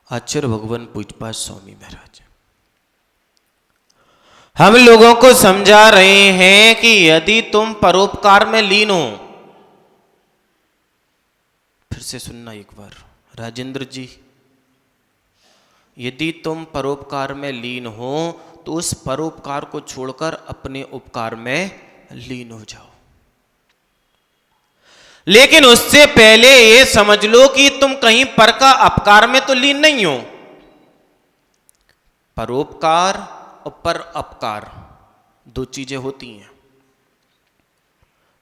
आचार्य भगवान पूजपाठ स्वामी महाराज हम लोगों को समझा रहे हैं कि यदि तुम परोपकार में लीन हो, फिर से सुनना एक बार राजेंद्र जी, यदि तुम परोपकार में लीन हो तो उस परोपकार को छोड़कर अपने उपकार में लीन हो जाओ। लेकिन उससे पहले ये समझ लो कि तुम कहीं पर का अपकार में तो लीन नहीं हो। परोपकार और पर अपकार दो चीजें होती हैं।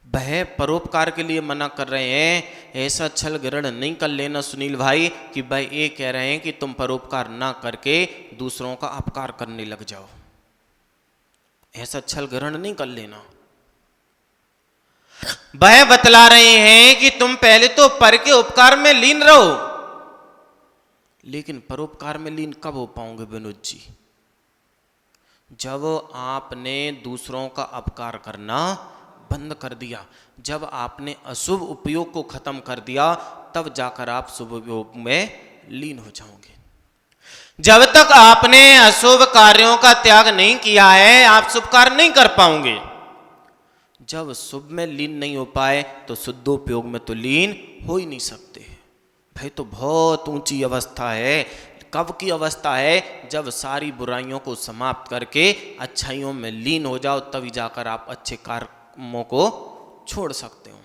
वह परोपकार के लिए मना कर रहे हैं, ऐसा छल ग्रहण नहीं कर लेना सुनील भाई कि भाई ये कह रहे हैं कि तुम परोपकार ना करके दूसरों का अपकार करने लग जाओ। ऐसा छल ग्रहण नहीं कर लेना। वह बतला रहे हैं कि तुम पहले तो पर के उपकार में लीन रहो, लेकिन परोपकार में लीन कब हो पाओगे विनोद जी? जब आपने दूसरों का अपकार करना बंद कर दिया, जब आपने अशुभ उपयोग को खत्म कर दिया, तब जाकर आप शुभ उपयोग में लीन हो जाओगे। जब तक आपने अशुभ कार्यों का त्याग नहीं किया है, आप शुभ कार्य नहीं कर पाओगे। जब शुभ में लीन नहीं हो पाए तो शुद्धोपयोग में तो लीन हो ही नहीं सकते। भाई तो बहुत ऊंची अवस्था है। कब की अवस्था है? जब सारी बुराइयों को समाप्त करके अच्छाइयों में लीन हो जाओ, तभी जाकर आप अच्छे कर्मों को छोड़ सकते हो।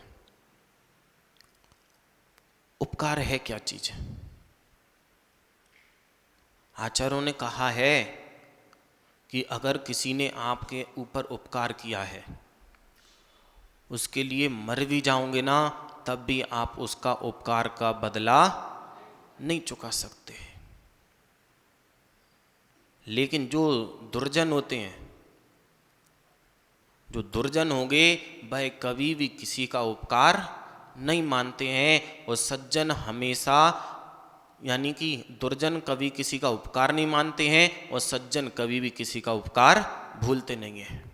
उपकार है क्या चीज? आचार्यों ने कहा है कि अगर किसी ने आपके ऊपर उपकार किया है, उसके लिए मर भी जाओगे ना, तब भी आप उसका उपकार का बदला नहीं चुका सकते। लेकिन जो दुर्जन होते हैं, जो दुर्जन होंगे, वह कभी भी किसी का उपकार नहीं मानते हैं। और सज्जन हमेशा, यानी कि दुर्जन कभी किसी का उपकार नहीं मानते हैं और सज्जन कभी भी किसी का उपकार भूलते नहीं हैं।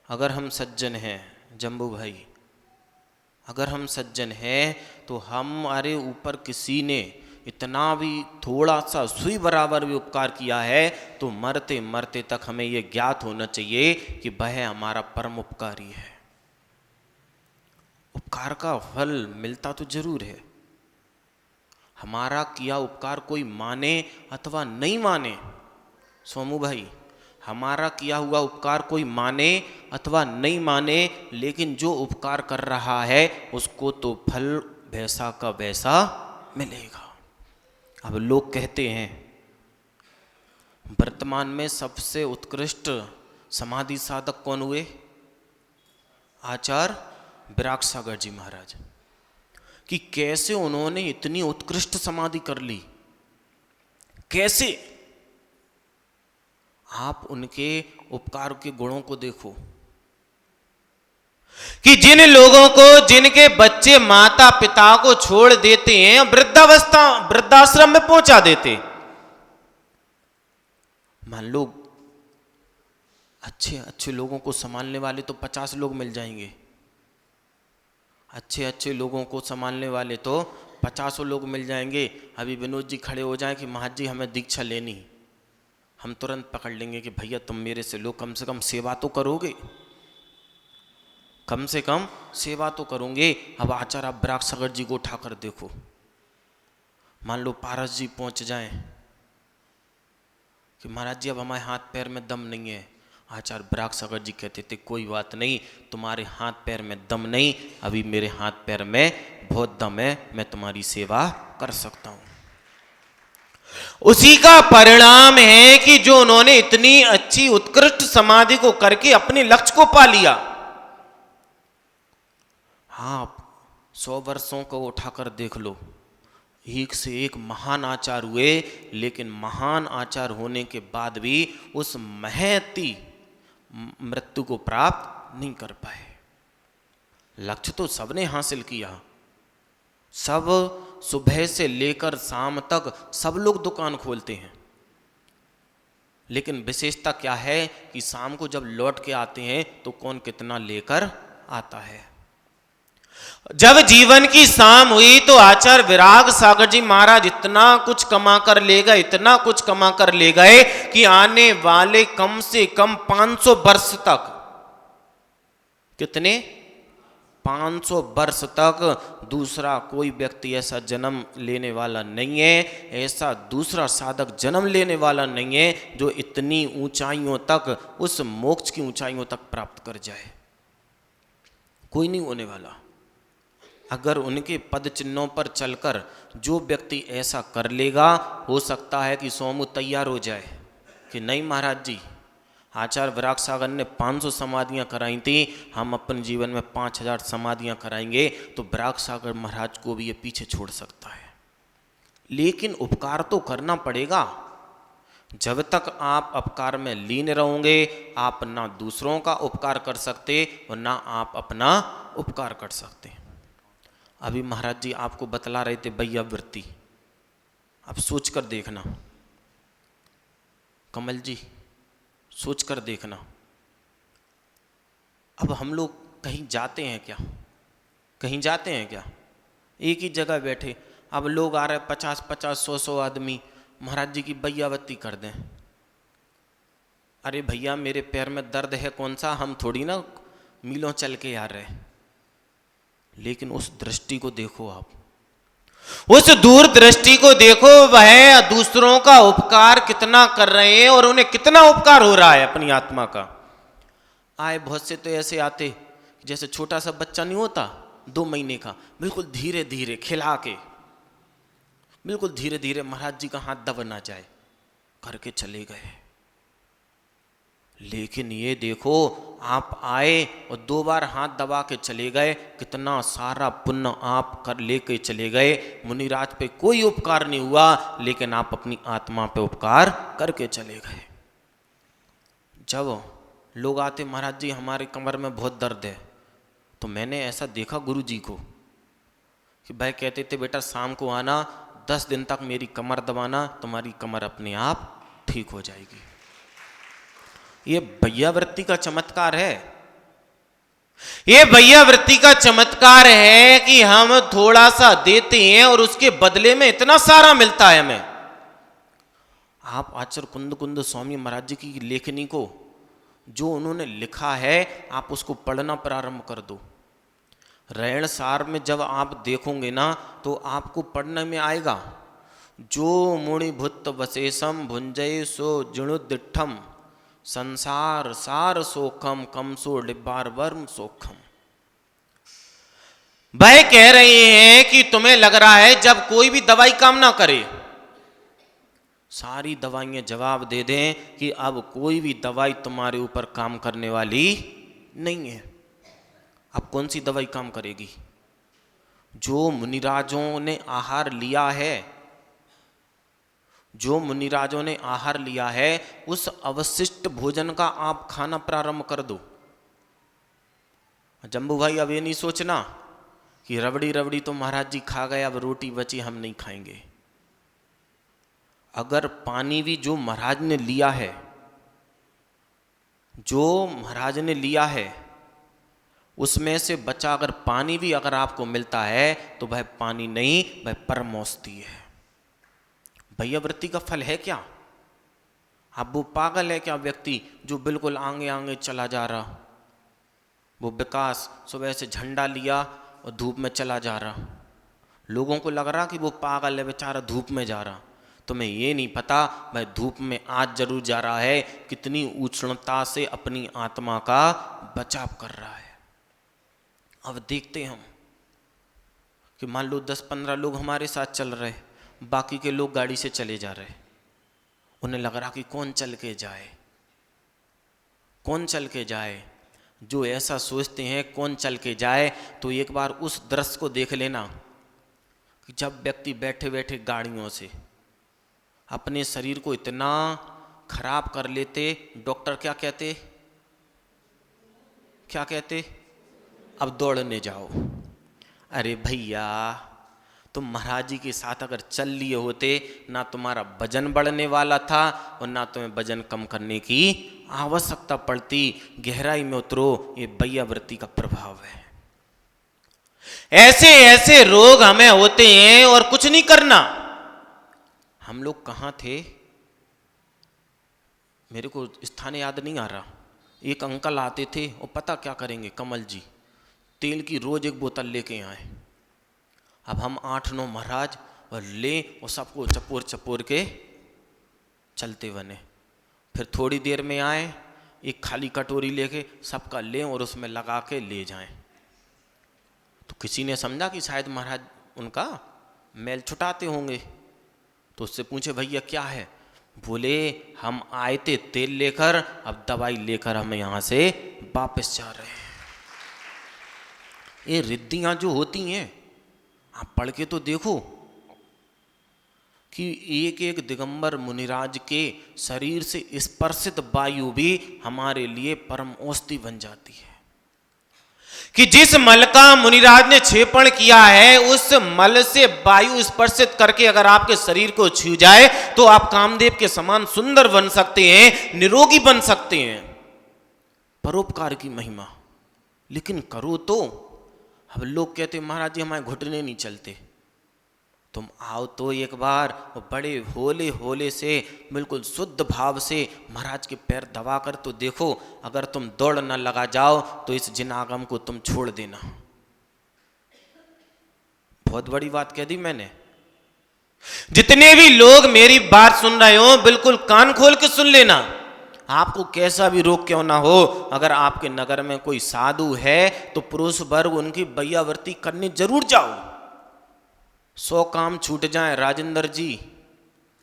अगर हम सज्जन हैं जम्बू भाई, अगर हम सज्जन हैं तो हमारे ऊपर किसी ने इतना भी थोड़ा सा सुई बराबर भी उपकार किया है तो मरते मरते तक हमें यह ज्ञात होना चाहिए कि वह हमारा परम उपकारी है। उपकार का फल मिलता तो जरूर है। हमारा किया उपकार कोई माने अथवा नहीं माने, सोमू भाई, हमारा किया हुआ उपकार कोई माने अथवा नहीं माने, लेकिन जो उपकार कर रहा है उसको तो फल वैसा का वैसा मिलेगा। अब लोग कहते हैं वर्तमान में सबसे उत्कृष्ट समाधि साधक कौन हुए? आचार्य विराग सागर जी महाराज। कि कैसे उन्होंने इतनी उत्कृष्ट समाधि कर ली, कैसे? आप उनके उपकार के गुणों को देखो कि जिन लोगों को, जिनके बच्चे माता पिता को छोड़ देते हैं, वृद्धावस्था वृद्धाश्रम में पहुंचा देते। मान लो अच्छे अच्छे लोगों को संभालने वाले तो 50 लोग मिल जाएंगे, अच्छे अच्छे लोगों को संभालने वाले तो 50 लोग मिल जाएंगे। अभी विनोद जी खड़े हो जाएं कि महाराज जी हमें दीक्षा लेनी, हम तुरंत पकड़ लेंगे कि भैया तुम मेरे से लो, कम से कम सेवा तो करोगे, कम से कम सेवा तो करोगे। अब आचार्य आप विराग सागर जी को उठाकर देखो, मान लो पारस जी पहुंच जाएं कि महाराज जी अब हमारे हाथ पैर में दम नहीं है। आचार्य विराग सागर जी कहते थे कोई बात नहीं, तुम्हारे हाथ पैर में दम नहीं, अभी मेरे हाथ पैर में बहुत दम है, मैं तुम्हारी सेवा कर सकता हूं। उसी का परिणाम है कि जो उन्होंने इतनी अच्छी उत्कृष्ट समाधि को करके अपने लक्ष्य को पा लिया। हाँ, 100 वर्षों को उठाकर देख लो, एक से एक महान आचार्य हुए, लेकिन महान आचार्य होने के बाद भी उस महती मृत्यु को प्राप्त नहीं कर पाए। लक्ष्य तो सबने हासिल किया, सब सुबह से लेकर शाम तक सब लोग दुकान खोलते हैं, लेकिन विशेषता क्या है कि शाम को जब लौट के आते हैं तो कौन कितना लेकर आता है। जब जीवन की शाम हुई तो आचार्य विराग सागर जी महाराज इतना कुछ कमा कर ले गए, इतना कुछ कमा कर ले गए कि आने वाले कम से कम 500 वर्ष तक, कितने 500 वर्ष तक दूसरा कोई व्यक्ति ऐसा जन्म लेने वाला नहीं है, ऐसा दूसरा साधक जन्म लेने वाला नहीं है जो इतनी ऊंचाइयों तक, उस मोक्ष की ऊंचाइयों तक प्राप्त कर जाए। कोई नहीं होने वाला। अगर उनके पद चिन्हों पर चलकर जो व्यक्ति ऐसा कर लेगा, हो सकता है कि सोमू तैयार हो जाए कि नहीं महाराज जी, आचार्य विराग सागर ने 500 समाधियां कराई थी, हम अपने जीवन में 5000 समाधियां कराएंगे तो विराग सागर महाराज को भी ये पीछे छोड़ सकता है। लेकिन उपकार तो करना पड़ेगा। जब तक आप अपकार में लीन रहोगे, आप ना दूसरों का उपकार कर सकते और ना आप अपना उपकार कर सकते। अभी महाराज जी आपको बतला रहे थे भैया वृत्ति, आप सोच कर देखना, कमल जी सोच कर देखना। अब हम लोग कहीं जाते हैं क्या, कहीं जाते हैं क्या, एक ही जगह बैठे, अब लोग आ रहे 50-50, 100-100 आदमी, महाराज जी की भैयावती कर दें। अरे भैया मेरे पैर में दर्द है कौन सा, हम थोड़ी ना मीलों चल के आ रहे। लेकिन उस दृष्टि को देखो, आप उस दूर दृष्टि को देखो, वह दूसरों का उपकार कितना कर रहे हैं और उन्हें कितना उपकार हो रहा है अपनी आत्मा का। आए बहुत से तो ऐसे आते जैसे छोटा सा बच्चा नहीं होता 2 महीने का, बिल्कुल धीरे धीरे खिला के, बिल्कुल धीरे धीरे महाराज जी का हाथ दब ना जाए करके चले गए। लेकिन ये देखो, आप आए और 2 बार हाथ दबा के चले गए, कितना सारा पुण्य आप कर लेके चले गए। मुनिराज पे कोई उपकार नहीं हुआ, लेकिन आप अपनी आत्मा पे उपकार करके चले गए। जब लोग आते, महाराज जी हमारे कमर में बहुत दर्द है, तो मैंने ऐसा देखा गुरु जी को कि भाई कहते थे बेटा शाम को आना, 10 दिन तक मेरी कमर दबाना, तुम्हारी कमर अपने आप ठीक हो जाएगी। ये भैयावृत्ति का चमत्कार है। ये भैयावृत्ति का चमत्कार है कि हम थोड़ा सा देते हैं और उसके बदले में इतना सारा मिलता है हमें। आप आचार्य कुंद कुंद स्वामी महाराज जी की लेखनी को, जो उन्होंने लिखा है, आप उसको पढ़ना प्रारंभ कर दो। रैण सार में जब आप देखोगे ना तो आपको पढ़ने में आएगा, जो मुणिभुत वशेषम भुंजय सो जिणुदिठम संसार सार सोखम कमसो डिब्बार वर्म सोखम। वह कह रहे हैं कि तुम्हें लग रहा है जब कोई भी दवाई काम ना करे, सारी दवाइयां जवाब दे दें कि अब कोई भी दवाई तुम्हारे ऊपर काम करने वाली नहीं है। अब कौन सी दवाई काम करेगी? जो मुनिराजों ने आहार लिया है, जो मुनिराजों ने आहार लिया है, उस अवशिष्ट भोजन का आप खाना प्रारंभ कर दो। जम्बू भाई अब ये नहीं सोचना कि रबड़ी रबड़ी तो महाराज जी खा गए, अब रोटी बची हम नहीं खाएंगे। अगर पानी भी जो महाराज ने लिया है, जो महाराज ने लिया है, उसमें से बचा अगर पानी भी अगर आपको मिलता है तो वह पानी नहीं, वह परमौषधि है। भैयावृत्ति का फल है क्या? अब वो पागल है क्या व्यक्ति जो बिल्कुल आगे आगे चला जा रहा, वो विकास सुबह से झंडा लिया और धूप में चला जा रहा, लोगों को लग रहा कि वो पागल है बेचारा धूप में जा रहा। तुम्हें ये नहीं पता वह धूप में आज जरूर जा रहा है, कितनी उष्णता से अपनी आत्मा का बचाव कर रहा है। अब देखते हम कि मान लो 10-15 लोग हमारे साथ चल रहे, बाकी के लोग गाड़ी से चले जा रहे, उन्हें लग रहा कि कौन चल के जाए, कौन चल के जाए। जो ऐसा सोचते हैं कौन चल के जाए, तो एक बार उस दृश्य को देख लेना कि जब व्यक्ति बैठे बैठे गाड़ियों से अपने शरीर को इतना खराब कर लेते, डॉक्टर क्या कहते, क्या कहते, अब दौड़ने जाओ। अरे भैया तुम महाराज जी के साथ अगर चल लिए होते, ना तुम्हारा वजन बढ़ने वाला था और ना तुम्हें वजन कम करने की आवश्यकता पड़ती। गहराई में उतरो, ये भैयावृत्ति का प्रभाव है। ऐसे ऐसे रोग हमें होते हैं और कुछ नहीं करना। हम लोग कहाँ थे, मेरे को स्थान याद नहीं आ रहा। एक अंकल आते थे और पता क्या करेंगे, कमल जी तेल की रोज एक बोतल लेके आए। अब हम 8-9 महाराज और ले और सबको चपोर चपोर के चलते बने। फिर थोड़ी देर में आए, एक खाली कटोरी लेके सबका लें और उसमें लगा के ले जाएं। तो किसी ने समझा कि शायद महाराज उनका मैल छुटाते होंगे, तो उससे पूछे भैया क्या है। बोले हम आए थे तेल लेकर, अब दवाई लेकर हम यहाँ से वापस जा रहे हैं। ये रिद्धियाँ जो होती हैं, आप पढ़ के तो देखो कि एक एक दिगंबर मुनिराज के शरीर से स्पर्शित वायु भी हमारे लिए परम औषधि बन जाती है। कि जिस मल का मुनिराज ने छेपण किया है, उस मल से वायु स्पर्शित करके अगर आपके शरीर को छू जाए तो आप कामदेव के समान सुंदर बन सकते हैं, निरोगी बन सकते हैं। परोपकार की महिमा। लेकिन करो तो। अब लोग कहते महाराज जी हमारे घुटने नहीं चलते। तुम आओ तो एक बार बड़े होले होले से बिल्कुल शुद्ध भाव से महाराज के पैर दबा कर तो देखो। अगर तुम दौड़ न लगा जाओ तो इस जिनागम को तुम छोड़ देना। बहुत बड़ी बात कह दी मैंने। जितने भी लोग मेरी बात सुन रहे हो बिल्कुल कान खोल के सुन लेना। आपको कैसा भी रोग क्यों ना हो, अगर आपके नगर में कोई साधु है तो पुरुष वर्ग उनकी बैयावर्ती करने जरूर जाओ। 100 काम छूट जाए राजेंद्र जी,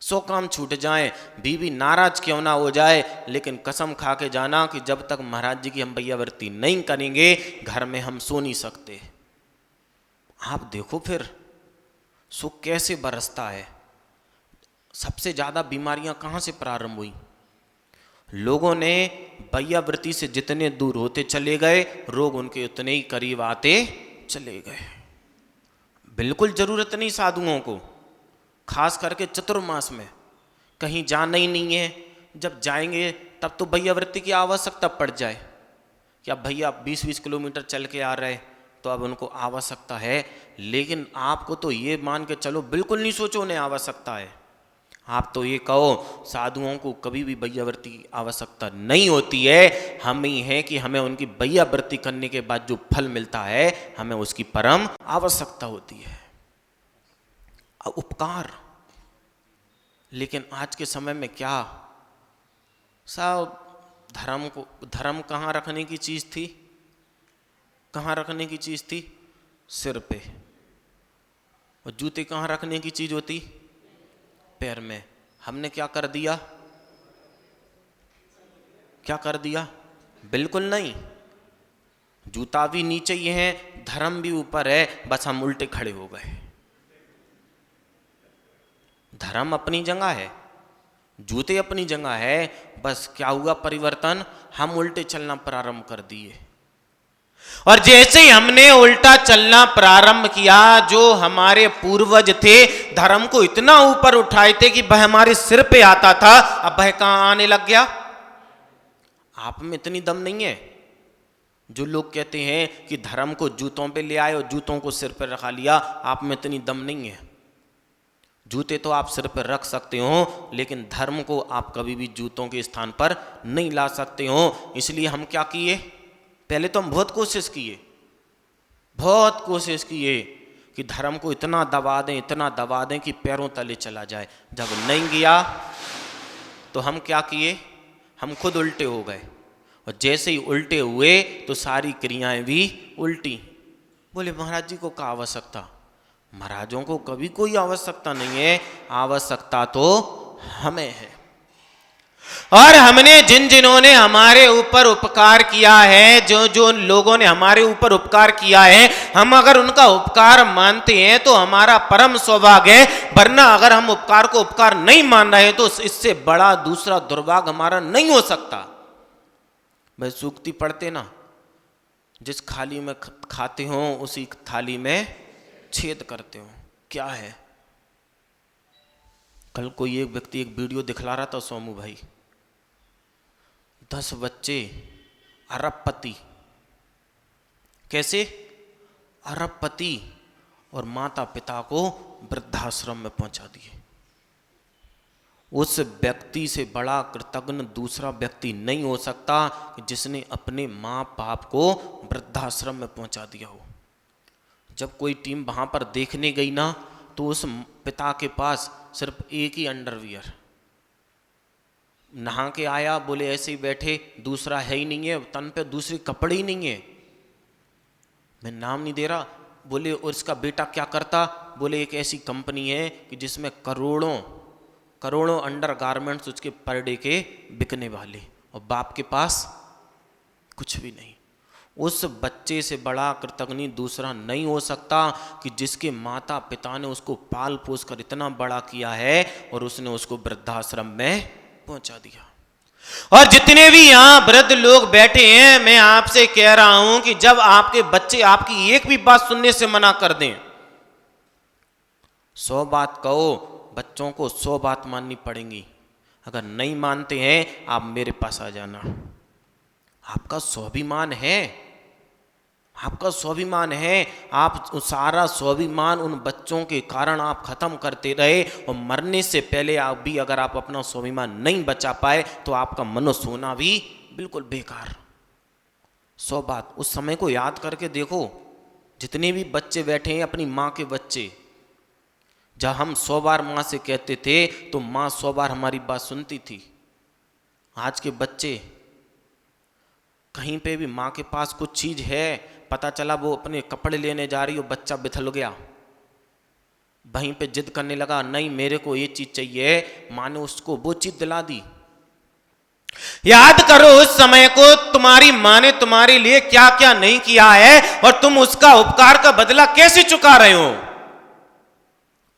100 काम छूट जाए, बीवी नाराज क्यों ना हो जाए, लेकिन कसम खा के जाना कि जब तक महाराज जी की हम बैयावर्ती नहीं करेंगे घर में हम सो नहीं सकते। आप देखो फिर सुख कैसे बरसता है। सबसे ज्यादा बीमारियां कहां से प्रारंभ हुई? लोगों ने बैयावर्ती से जितने दूर होते चले गए, रोग उनके उतने ही करीब आते चले गए। बिल्कुल जरूरत नहीं साधुओं को, खास करके चतुर्मास में कहीं जाना ही नहीं है। जब जाएंगे तब तो बैयावर्ती की आवश्यकता पड़ जाए कि अब भैया 20-20 किलोमीटर चल के आ रहे तो अब उनको आवश्यकता है। लेकिन आपको तो ये मान के चलो बिल्कुल नहीं सोचो उन्हें आवश्यकता है। आप तो ये कहो साधुओं को कभी भी बैयावर्ती की आवश्यकता नहीं होती है। हम ही हैं कि हमें उनकी बैयावर्ती करने के बाद जो फल मिलता है हमें उसकी परम आवश्यकता होती है, उपकार। लेकिन आज के समय में क्या सब धर्म कहाँ रखने की चीज थी? कहाँ रखने की चीज थी? सिर पे। और जूते कहाँ रखने की चीज होती? पैर में। हमने क्या कर दिया? क्या कर दिया? बिल्कुल नहीं। जूता भी नीचे ही है, धर्म भी ऊपर है, बस हम उल्टे खड़े हो गए। धर्म अपनी जगह है, जूते अपनी जगह है, बस क्या हुआ परिवर्तन? हम उल्टे चलना प्रारंभ कर दिए। और जैसे ही हमने उल्टा चलना प्रारंभ किया, जो हमारे पूर्वज थे धर्म को इतना ऊपर उठाए थे कि वह हमारे सिर पे आता था, अब वह कहां आने लग गया? आप में इतनी दम नहीं है। जो लोग कहते हैं कि धर्म को जूतों पे ले आए और जूतों को सिर पर रखा लिया, आप में इतनी दम नहीं है। जूते तो आप सिर पर रख सकते हो, लेकिन धर्म को आप कभी भी जूतों के स्थान पर नहीं ला सकते हो। इसलिए हम क्या किए? पहले तो हम बहुत कोशिश किए कि धर्म को इतना दबा दें कि पैरों तले चला जाए। जब नहीं गया तो हम क्या किए? हम खुद उल्टे हो गए। और जैसे ही उल्टे हुए तो सारी क्रियाएं भी उल्टी। बोले महाराज जी को क्या आवश्यकता? महाराजों को कभी कोई आवश्यकता नहीं है, आवश्यकता तो हमें है। और हमने जिन्होंने हमारे ऊपर उपकार किया है, जो लोगों ने हमारे ऊपर उपकार किया है, हम अगर उनका उपकार मानते हैं तो हमारा परम सौभाग्य है। वरना अगर हम उपकार को उपकार नहीं मान रहे तो इससे बड़ा दूसरा दुर्भाग्य हमारा नहीं हो सकता। भाई सूक्ति पढ़ते ना, जिस थाली में खाते हो उसी थाली में छेद करते हो। क्या है? कल कोई एक व्यक्ति एक वीडियो दिखला रहा था, सोमू भाई, 10 बच्चे, अरबपति। कैसे? अरबपति और माता पिता को वृद्धाश्रम में पहुंचा दिए। उस व्यक्ति से बड़ा कृतज्ञ दूसरा व्यक्ति नहीं हो सकता कि जिसने अपने माँ बाप को वृद्धाश्रम में पहुंचा दिया हो। जब कोई टीम वहां पर देखने गई ना, तो उस पिता के पास सिर्फ एक ही अंडरवियर, नहा के आया, बोले ऐसे ही बैठे, दूसरा है ही नहीं है, तन पे दूसरे कपड़े ही नहीं है। मैं नाम नहीं दे रहा। बोले और इसका बेटा क्या करता? बोले एक ऐसी कंपनी है कि जिसमें करोड़ों करोड़ों अंडर गारमेंट्स उसके पर डे के बिकने वाले, और बाप के पास कुछ भी नहीं। उस बच्चे से बड़ा कृतज्ञ दूसरा नहीं हो सकता कि जिसके माता पिता ने उसको पाल पोस कर इतना बड़ा किया है और उसने उसको वृद्धाश्रम में पहुंचा दिया। और जितने भी यहाँ वृद्ध लोग बैठे हैं, मैं आपसे कह रहा हूं कि जब आपके बच्चे आपकी एक भी बात सुनने से मना कर दें, 100 बात कहो, बच्चों को 100 बात माननी पड़ेंगी। अगर नहीं मानते हैं, आप मेरे पास आ जाना। आपका स्वाभिमान है, आपका स्वाभिमान है। आप सारा स्वाभिमान उन बच्चों के कारण आप खत्म करते रहे, और मरने से पहले आप भी अगर आप अपना स्वाभिमान नहीं बचा पाए तो आपका मनुष्य होना भी बिल्कुल बेकार। 100 बात उस समय को याद करके देखो। जितने भी बच्चे बैठे हैं, अपनी माँ के बच्चे, जब हम 100 बार माँ से कहते थे तो माँ 100 बार हमारी बात सुनती थी। आज के बच्चे कहीं पे भी माँ के पास कुछ चीज है, पता चला वो अपने कपड़े लेने जा रही हो, बच्चा बिथल गया, वहीं पे जिद करने लगा, नहीं मेरे को ये चीज चाहिए, माँ ने उसको वो चीज दिला दी। याद करो उस समय को, तुम्हारी माँ ने तुम्हारे लिए क्या क्या नहीं किया है, और तुम उसका उपकार का बदला कैसे चुका रहे हो।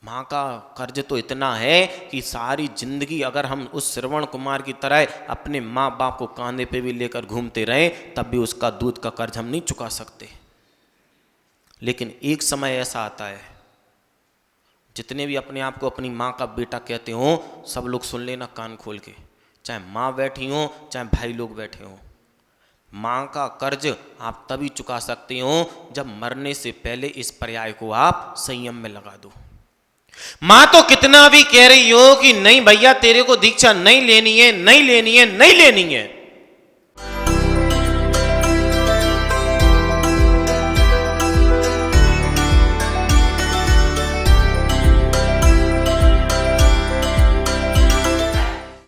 माँ का कर्ज तो इतना है कि सारी जिंदगी अगर हम उस श्रवण कुमार की तरह अपने माँ बाप को कांधे पे भी लेकर घूमते रहे, तब भी उसका दूध का कर्ज हम नहीं चुका सकते। लेकिन एक समय ऐसा आता है, जितने भी अपने आप को अपनी माँ का बेटा कहते हो, सब लोग सुन लेना कान खोल के, चाहे माँ बैठी हो चाहे भाई लोग बैठे हो। माँ का कर्ज आप तभी चुका सकते हो जब मरने से पहले इस पर्याय को आप संयम में लगा दो। माँ तो कितना भी कह रही हो कि नहीं भैया तेरे को दीक्षा नहीं लेनी है, नहीं लेनी है, नहीं लेनी है,